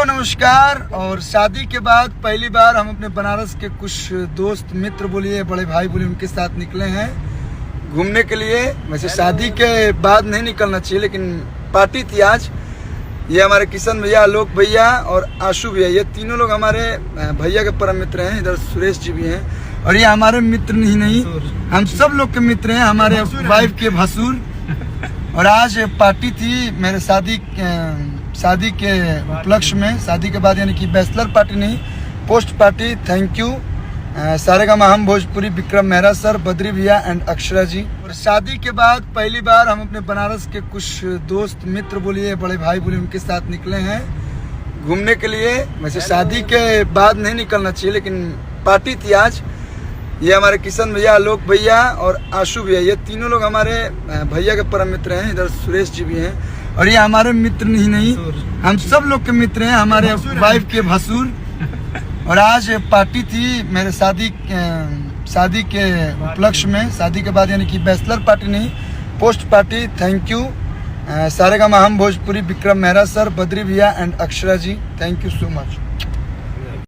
नमस्कार। और शादी के बाद पहली बार हम अपने बनारस के कुछ दोस्त मित्र बोलिए, बड़े भाई बोलिए, उनके साथ निकले हैं घूमने के लिए। वैसे शादी के बाद नहीं निकलना चाहिए, लेकिन पार्टी थी आज। ये हमारे किशन भैया, आलोक भैया और आशु भैया, ये तीनों लोग हमारे भैया के परम मित्र हैं। इधर सुरेश जी भी हैं और ये हमारे मित्र ही नहीं, हम सब लोग के मित्र हैं, हमारे वाइफ के भसुर। और आज पार्टी थी मेरे शादी के उपलक्ष्य में। शादी के बाद यानी कि बैचलर पार्टी नहीं, post party. Thank you Saregama हम भोजपुरी, विक्रम मेहरा सर, बद्री भैया एंड अक्षरा जी। और शादी के बाद पहली बार हम अपने बनारस के कुछ दोस्त मित्र बोलिए, बड़े भाई बोलिए, उनके साथ निकले हैं घूमने के लिए। वैसे शादी के बाद नहीं निकलना चाहिए, लेकिन पार्टी थी आज। ये हमारे किशन भैया, आलोक भैया और आशु भैया, ये तीनों लोग हमारे भैया के परम मित्र हैं। इधर सुरेश जी भी हैं और ये हमारे मित्र ही नहीं, हम सब लोग के मित्र हैं, हमारे वाइफ के भसुर। और आज पार्टी थी मेरे शादी के उपलक्ष्य में। शादी के बाद यानी कि बैचलर पार्टी नहीं, post party. Thank you Saregama हम भोजपुरी, विक्रम मेहरा सर, बद्री भैया and Akshara ji. Thank you so much.